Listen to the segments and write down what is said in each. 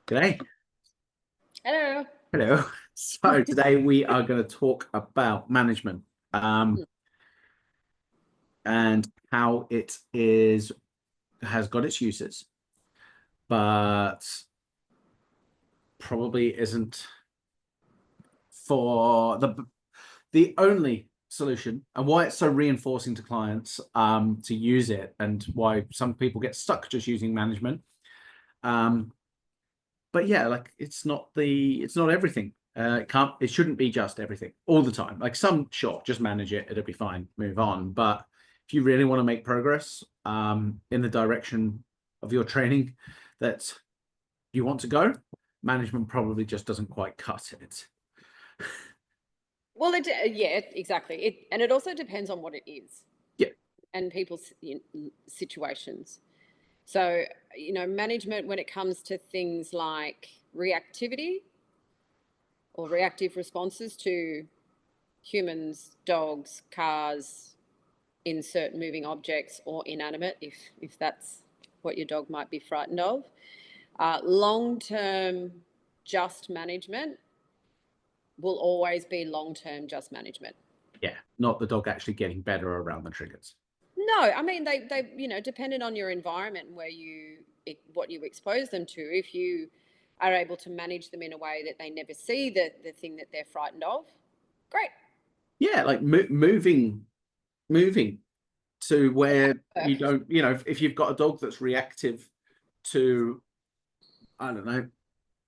G'day. Hello. Hello. So today we are going to talk about management and how it has got its uses, but probably isn't for the only solution, and why it's so reinforcing to clients to use it, and why some people get stuck just using management. But yeah, like it's not everything. It shouldn't be just everything all the time. Like sure, just manage it, it'll be fine, move on. But if you really want to make progress in the direction of your training that you want to go, management probably just doesn't quite cut it. Well, yeah, exactly. And it also depends on what it is Yeah. and people's situations. So, management when it comes to things like reactivity or reactive responses to humans, dogs, cars, insert moving objects or inanimate, if that's what your dog might be frightened of. Long-term just management will always be long-term just management. Yeah, not the dog actually getting better around the triggers. No, I mean they depending on your environment and what you expose them to. If you are able to manage them in a way that they never see the thing that they're frightened of, great. Yeah, like moving to where you don't, if you've got a dog that's reactive to, I don't know,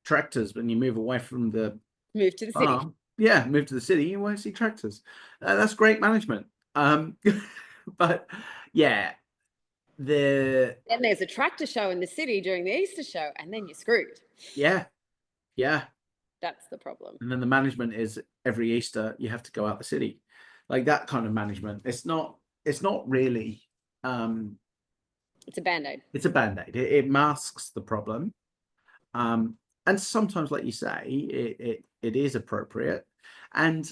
tractors, when you move away from the Move to the city. farm, yeah, move to the city, you won't see tractors. That's great management. But yeah, the Then there's a tractor show in the city during the Easter show, and then you're screwed. yeah, yeah. That's the problem. And then the management is every Easter you have to go out the city. Like that kind of management. It's not really It's a band-aid. it's a band-aid. It masks the problem. Um, and sometimes, like you say, it is appropriate. And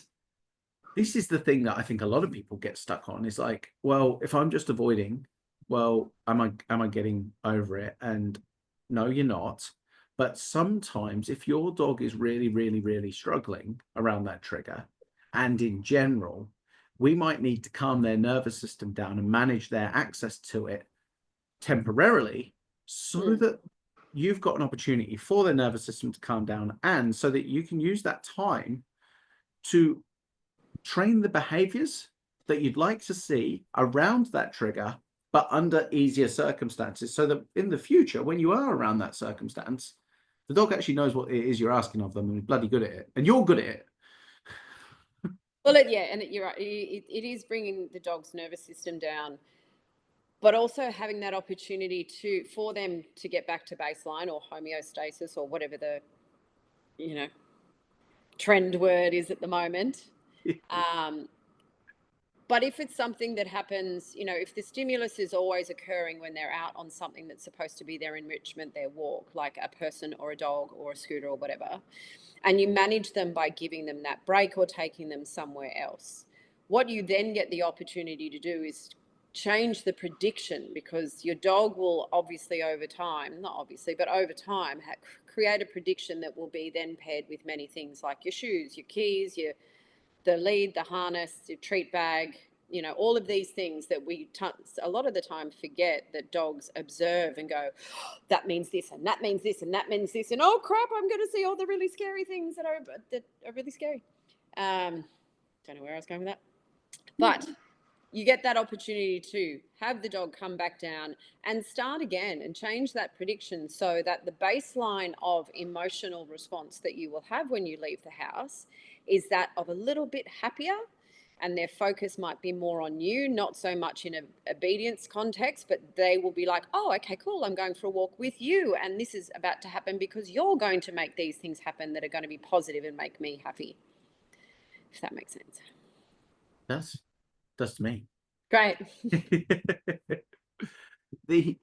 this is the thing that I think a lot of people get stuck on is like, well, if I'm just avoiding, well, am I getting over it? And no, you're not. But sometimes if your dog is really, really, really struggling around that trigger, and in general, we might need to calm their nervous system down and manage their access to it temporarily so that you've got an opportunity for their nervous system to calm down, and so that you can use that time to train the behaviors that you'd like to see around that trigger, but under easier circumstances, so that in the future, when you are around that circumstance, the dog actually knows what it is you're asking of them and is bloody good at it, and you're good at it. Well, yeah, and you're right. It is bringing the dog's nervous system down, but also having that opportunity for them to get back to baseline or homeostasis or whatever the you know trend word is at the moment. Um, but if it's something that happens, if the stimulus is always occurring when they're out on something that's supposed to be their enrichment, their walk, like a person or a dog or a scooter or whatever, and you manage them by giving them that break or taking them somewhere else, what you then get the opportunity to do is change the prediction, because your dog will obviously over time, not obviously, but over time, create a prediction that will be then paired with many things like your shoes, your keys, the lead, the harness, your treat bag, all of these things that we a lot of the time forget that dogs observe and go, oh, that means this, and that means this, and that means this, and oh crap, I'm going to see all the really scary things that are really scary. Don't know where I was going with that, but you get that opportunity to have the dog come back down and start again and change that prediction, so that the baseline of emotional response that you will have when you leave the house is that of a little bit happier, and their focus might be more on you, not so much in an obedience context, but they will be like, oh, okay, cool, I'm going for a walk with you, and this is about to happen because you're going to make these things happen that are going to be positive and make me happy, if that makes sense. That's me. Great. the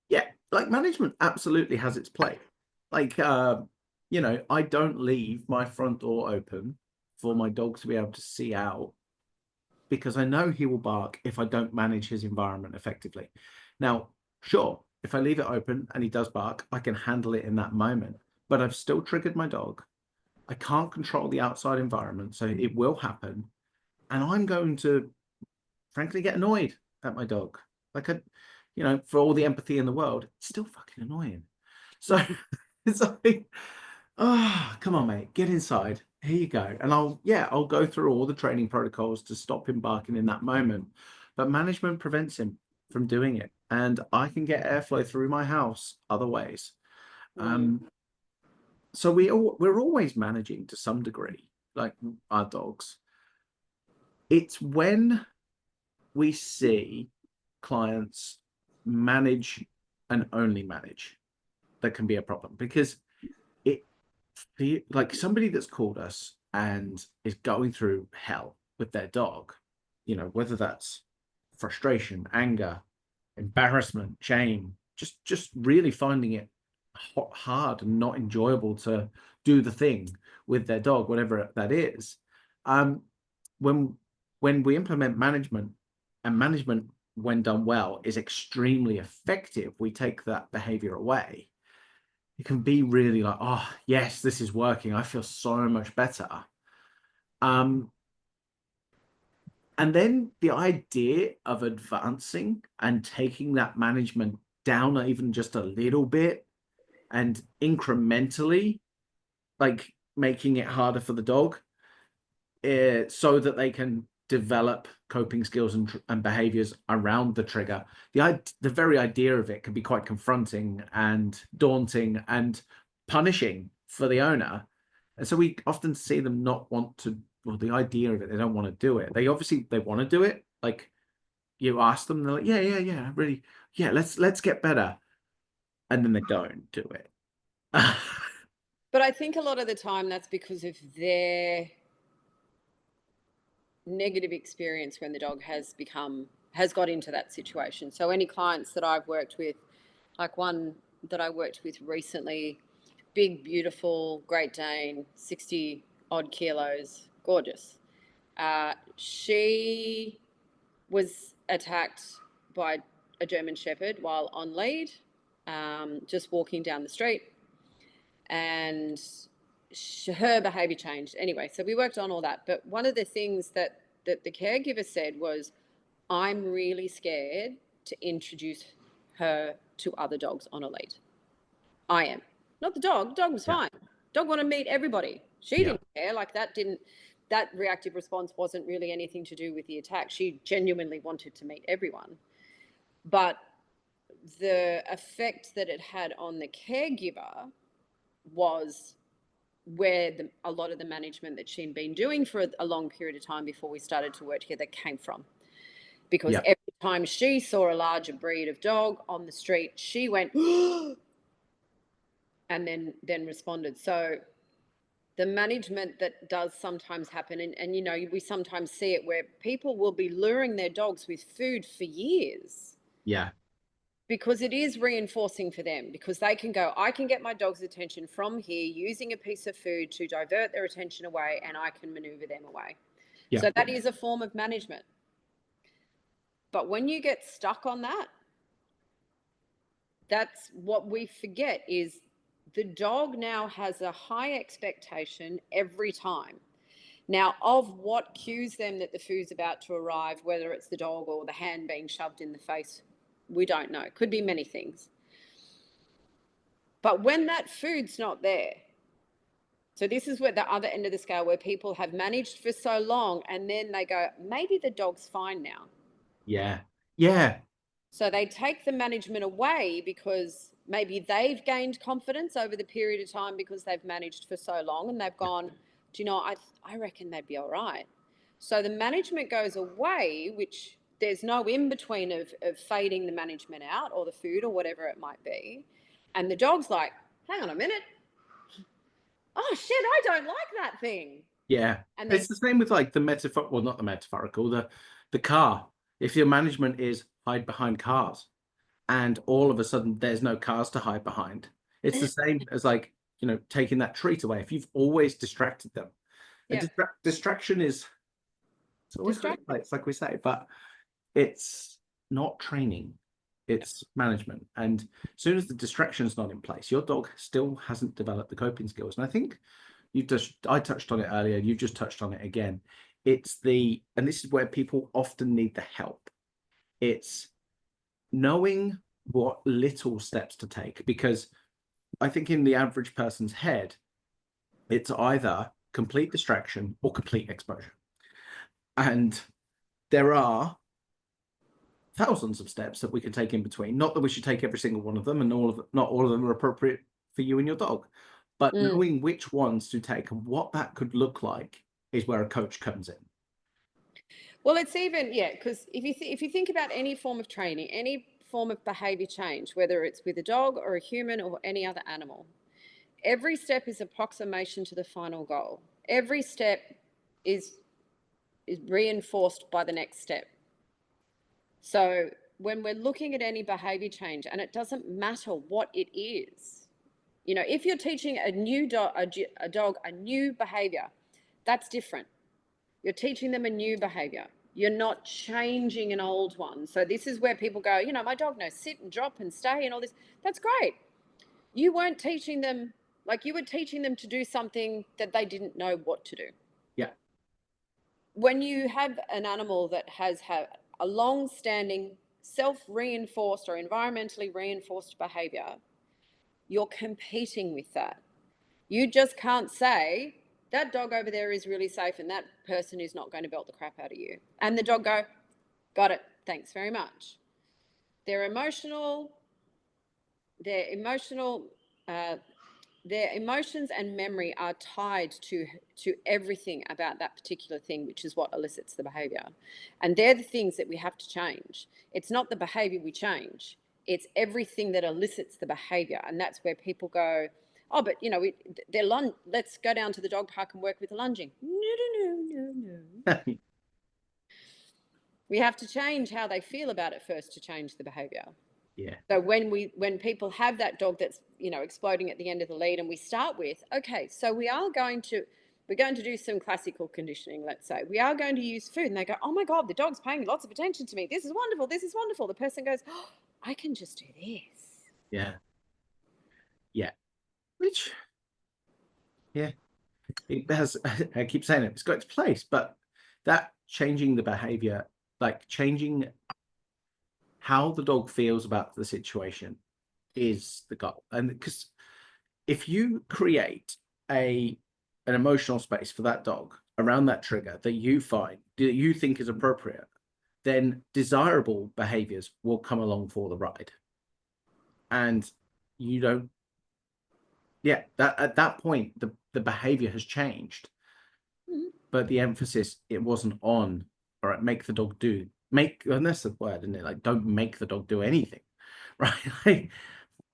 Yeah, like management absolutely has its place. Like I don't leave my front door open for my dog to be able to see out, because I know he will bark if I don't manage his environment effectively. Now, sure, if I leave it open and he does bark, I can handle it in that moment. but I've still triggered my dog. I can't control the outside environment, so it will happen. And I'm going to, frankly, get annoyed at my dog. Like, for all the empathy in the world, it's still fucking annoying. So it's like, oh, come on, mate, get inside. Here you go. And I'll go through all the training protocols to stop him barking in that moment. But management prevents him from doing it. And I can get airflow through my house other ways. So we're always managing to some degree, like our dogs. It's when we see clients manage and only manage that can be a problem, because it like somebody that's called us and is going through hell with their dog, whether that's frustration, anger, embarrassment, shame, just really finding it hard and not enjoyable to do the thing with their dog, whatever that is. When we implement management, and management, when done well, is extremely effective, we take that behavior away. It can be really like, oh yes, this is working, I feel so much better. And then the idea of advancing and taking that management down even just a little bit and incrementally, like making it harder for the dog, so that they can develop coping skills and behaviors around the trigger. The very idea of it can be quite confronting and daunting and punishing for the owner. And so we often see them not want to, well, the idea of it, they don't want to do it. They want to do it. Like, you ask them, they're like, yeah, really, yeah, let's get better. And then they don't do it. But I think a lot of the time that's because of their negative experience when the dog has got into that situation. So any clients that I've worked with, like one that I worked with recently, big, beautiful Great Dane, 60 odd kilos, gorgeous. She was attacked by a German Shepherd while on lead, just walking down the street, and her behavior changed. Anyway, so we worked on all that. But one of the things that the caregiver said was, I'm really scared to introduce her to other dogs on a lead. I am. Not the dog. The dog was fine. Dog wanted to meet everybody. She didn't care. Like, that reactive response wasn't really anything to do with the attack. She genuinely wanted to meet everyone. But the effect that it had on the caregiver was where a lot of the management that she'd been doing for a long period of time before we started to work together came from. Because every time she saw a larger breed of dog on the street, she went, and then responded. So the management that does sometimes happen, and we sometimes see it where people will be luring their dogs with food for years. Yeah. Because it is reinforcing for them, because they can go, I can get my dog's attention from here using a piece of food to divert their attention away, and I can maneuver them away. Yeah. So that is a form of management. But when you get stuck on that, that's what we forget, is the dog now has a high expectation every time. Now, of what cues them that the food's about to arrive, whether it's the dog or the hand being shoved in the face, we don't know. It could be many things. But when that food's not there, so this is where the other end of the scale, where people have managed for so long and then they go, maybe the dog's fine now. Yeah. Yeah. So they take the management away because maybe they've gained confidence over the period of time because they've managed for so long, and they've gone, do you know, I reckon they'd be all right. So the management goes away, which there's no in between of fading the management out or the food or whatever it might be. And the dog's like, hang on a minute. Oh shit, I don't like that thing. Yeah. And It's the same with like the metaphor, well, not the metaphorical, the car. If your management is hide behind cars, and all of a sudden there's no cars to hide behind, it's the same as like, taking that treat away. If you've always distracted them, yeah. distraction is, it's always great, it's like we say, but it's not training. It's management. And as soon as the distraction is not in place, your dog still hasn't developed the coping skills. And I think I touched on it earlier, you've just touched on it again. And this is where people often need the help. It's knowing what little steps to take, because I think in the average person's head, it's either complete distraction or complete exposure. And there are thousands of steps that we can take in between. Not that we should take every single one of them, and not all of them are appropriate for you and your dog, but knowing which ones to take and what that could look like is where a coach comes in. Well, it's even, yeah, because if you think about any form of training, any form of behavior change, whether it's with a dog or a human or any other animal, every step is approximation to the final goal. Every step is reinforced by the next step. So when we're looking at any behavior change, and it doesn't matter what it is, you know, if you're teaching a dog a new behavior, that's different. You're teaching them a new behavior. You're not changing an old one. So this is where people go, you know, my dog knows sit and drop and stay and all this. That's great. You weren't teaching them, like you were teaching them to do something that they didn't know what to do. Yeah. When you have an animal that has had a long-standing self-reinforced or environmentally reinforced behavior, you're competing with that. You just can't say, that dog over there is really safe and that person is not going to belt the crap out of you. And the dog go, got it, thanks very much. Their emotional, their emotional, their emotions and memory are tied to everything about that particular thing, which is what elicits the behavior. And they're the things that we have to change. It's not the behavior we change, it's everything that elicits the behavior. And that's where people go, oh, but you know, let's go down to the dog park and work with the lunging. No. We have to change how they feel about it first to change the behavior. Yeah. So when people have that dog that's, you know, exploding at the end of the lead, and we start with, okay, so we're going to do some classical conditioning, let's say. We are going to use food. And they go, oh my God, the dog's paying lots of attention to me. This is wonderful. This is wonderful. The person goes, oh, I can just do this. Yeah. Yeah. Which, yeah, it has, I keep saying it, it's got its place, but that changing the behavior, like changing how the dog feels about the situation is the goal. And because if you create an emotional space for that dog around that trigger that you think is appropriate, then desirable behaviors will come along for the ride. And you don't, yeah, that at that point the behavior has changed. But the emphasis, it wasn't on, all right, make the dog do, and that's the word, isn't it? Like, don't make the dog do anything, right? Like,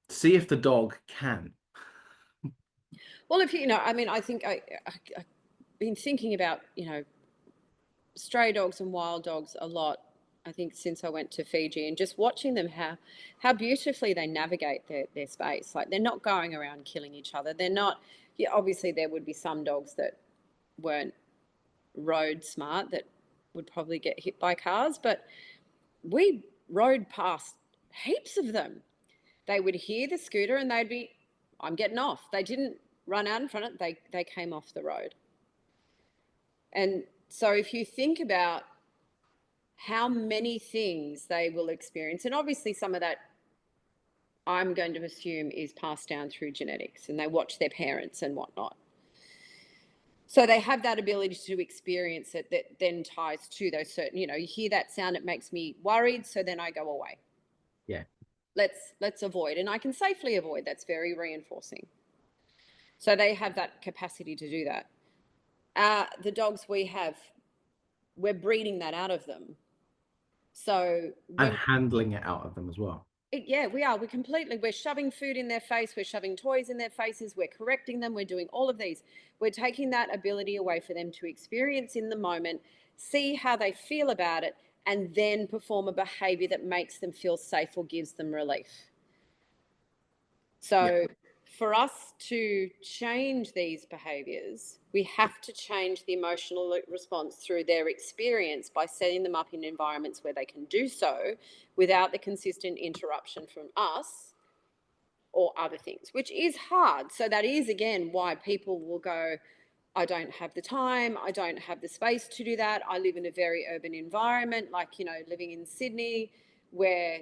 see if the dog can. Well, if you know, I mean, I think I've been thinking about, you know, stray dogs and wild dogs a lot. I think since I went to Fiji, and just watching them, how beautifully they navigate their space. Like, they're not going around killing each other. They're not. Yeah, obviously there would be some dogs that weren't road smart that would probably get hit by cars, but we rode past heaps of them. They would hear the scooter and they'd be, I'm getting off. They didn't run out in front of it, they came off the road. And so if you think about how many things they will experience, and obviously some of that I'm going to assume is passed down through genetics, and they watch their parents and whatnot. So they have that ability to experience it that then ties to those certain, you know, you hear that sound, it makes me worried, so then I go away. Yeah. Let's avoid. And I can safely avoid. That's very reinforcing. So they have that capacity to do that. The dogs we have, we're breeding that out of them. So And handling it out of them as well. Yeah, we are. We're shoving food in their face. We're shoving toys in their faces. We're correcting them. We're doing all of these. We're taking that ability away for them to experience in the moment, see how they feel about it, and then perform a behavior that makes them feel safe or gives them relief. So for us to change these behaviors, we have to change the emotional response through their experience by setting them up in environments where they can do so without the consistent interruption from us or other things, which is hard. So that is, again, why people will go, I don't have the time, I don't have the space to do that. I live in a very urban environment, like, living in Sydney, where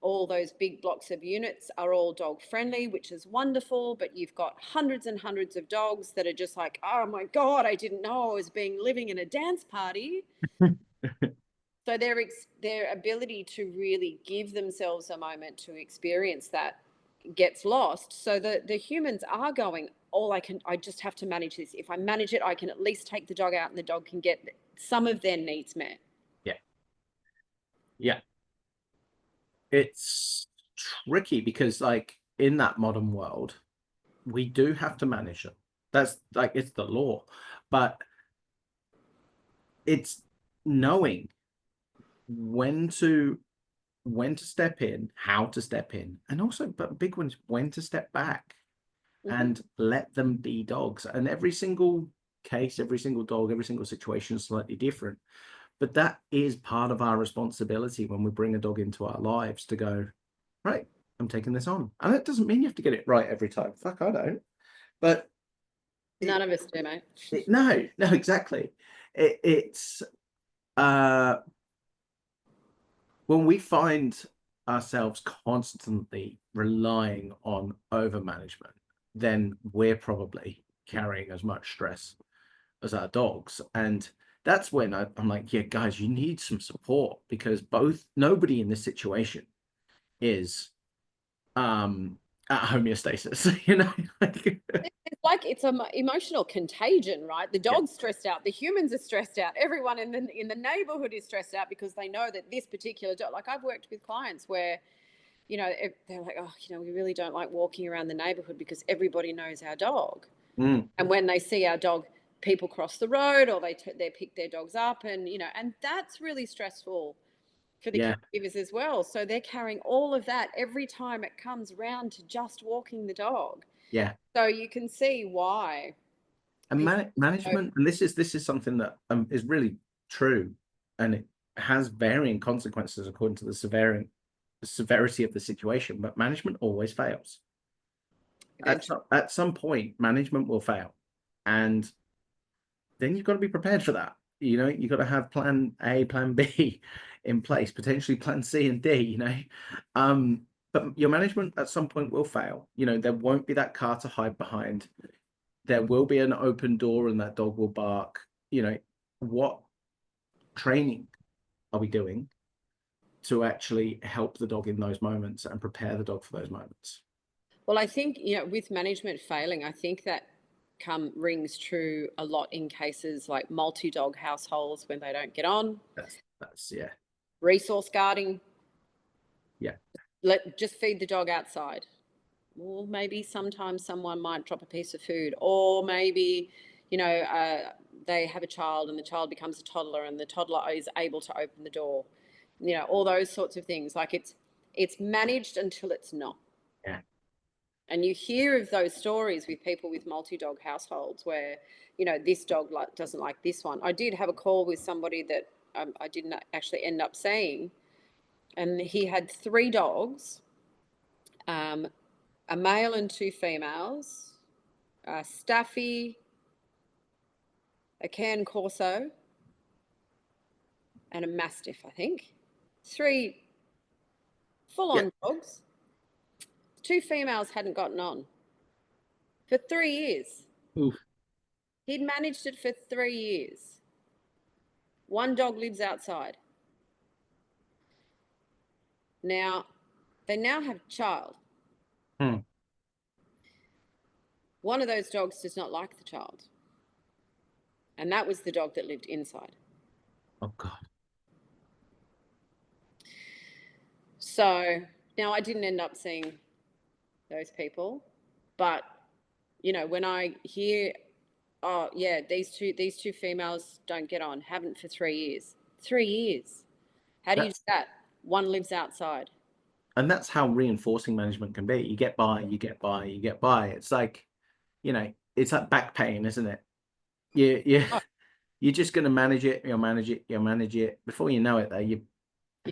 all those big blocks of units are all dog friendly, which is wonderful, but you've got hundreds and hundreds of dogs that are just like, oh my God, I didn't know I was living in a dance party. So their ability to really give themselves a moment to experience that gets lost. So the humans are going, I just have to manage this. If I manage it, I can at least take the dog out and the dog can get some of their needs met. Yeah. Yeah. It's tricky because, like, in that modern world, we do have to manage it. That's like, it's the law, but it's knowing when to step in, how to step in, and also, but big ones, when to step back and let them be dogs. And every single case, every single dog, every single situation is slightly different. But that is part of our responsibility when we bring a dog into our lives, to go, right, I'm taking this on. And that doesn't mean you have to get it right every time. Fuck, I don't. But None of us do, mate. no, exactly. It's when we find ourselves constantly relying on over management, then we're probably carrying as much stress as our dogs. And that's when I'm like, yeah, guys, you need some support, because nobody in this situation is at homeostasis, It's an emotional contagion, right? The Yeah. dog's stressed out, the humans are stressed out, everyone in the neighborhood is stressed out because they know that this particular dog. Like, I've worked with clients where, they're like, oh, we really don't like walking around the neighborhood because everybody knows our dog. Mm, And when they see our dog, people cross the road, or they pick their dogs up, and and that's really stressful for the yeah, caregivers as well. So they're carrying all of that every time it comes round to just walking the dog. yeah. So you can see why. And It's so, management, and this is something that is really true, and it has varying consequences according to the severity of the situation. But management always fails. eventually. At some point, management will fail, and then you've got to be prepared for that. You've got to have plan A, plan B in place, potentially plan C and D. But your management at some point will fail. There won't be that car to hide behind. There will be an open door, and that dog will bark. What training are we doing to actually help the dog in those moments and prepare the dog for those moments? Well, I think, with management failing, I think that rings true a lot in cases like multi-dog households when they don't get on, That's yeah, resource guarding, yeah, just feed the dog outside. Well, maybe sometimes someone might drop a piece of food, or maybe, they have a child and the child becomes a toddler and the toddler is able to open the door. All those sorts of things. Like, it's managed until it's not. yeah. And you hear of those stories with people with multi-dog households where, this dog doesn't like this one. I did have a call with somebody that I didn't actually end up seeing, and he had 3 dogs, um, a male and 2 females, a Staffy, a Cairn Corso, and a Mastiff, I think. 3 Yeah. full-on dogs. 2 females hadn't gotten on for 3 years. Oof. He'd managed it for 3 years. One dog lives outside. Now, they now have a child. Hmm. One of those dogs does not like the child. And that was the dog that lived inside. Oh God. So now I didn't end up seeing those people, but when I hear, oh yeah, these two females don't get on, haven't for 3 years. 3 years. How do you do That's that? One lives outside. And that's how reinforcing management can be. You get by, you get by, you get by. It's like, it's like back pain, isn't it? You Oh, you're just going to manage it. You'll manage it. You'll manage it. Before you know it, though, you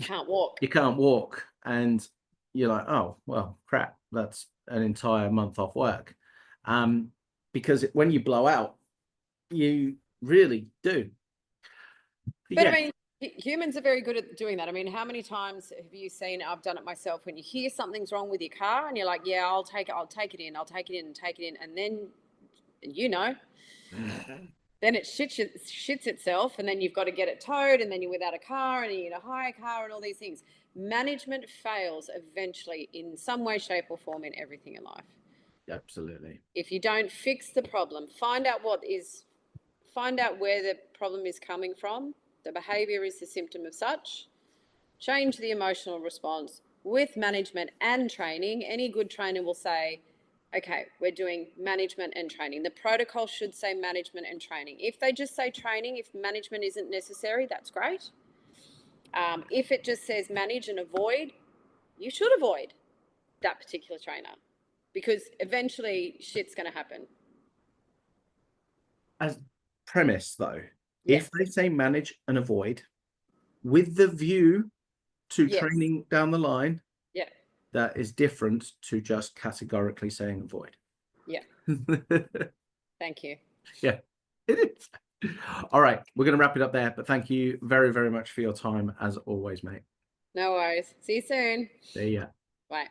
can't walk. you can't walk, and you're like, oh well, crap. That's an entire month off work. Because when you blow out, you really do. But I Yeah, mean, humans are very good at doing that. I mean, how many times have you seen? I've done it myself. When you hear something's wrong with your car, and you're like, "Yeah, I'll take it. I'll take it in. I'll take it in and take it in," and then you know, then it shits itself, and then you've got to get it towed, and then you're without a car, and you need a hire car, and all these things. Management fails eventually in some way, shape, or form in everything in life. absolutely. If you don't fix the problem, find out where the problem is coming from. The behaviour is the symptom of such. Change the emotional response with management and training. Any good trainer will say, okay, we're doing management and training. The protocol should say management and training. If they just say training, if management isn't necessary, that's great. If it just says manage and avoid, you should avoid that particular trainer because eventually shit's going to happen. As premise, though, Yes. if they say manage and avoid with the view to Yes. training down the line, Yeah. that is different to just categorically saying avoid. Yeah. Thank you. Yeah, it is. All right, we're going to wrap it up there, but thank you very, very much for your time as always, mate. No worries. See you soon. See ya. Bye.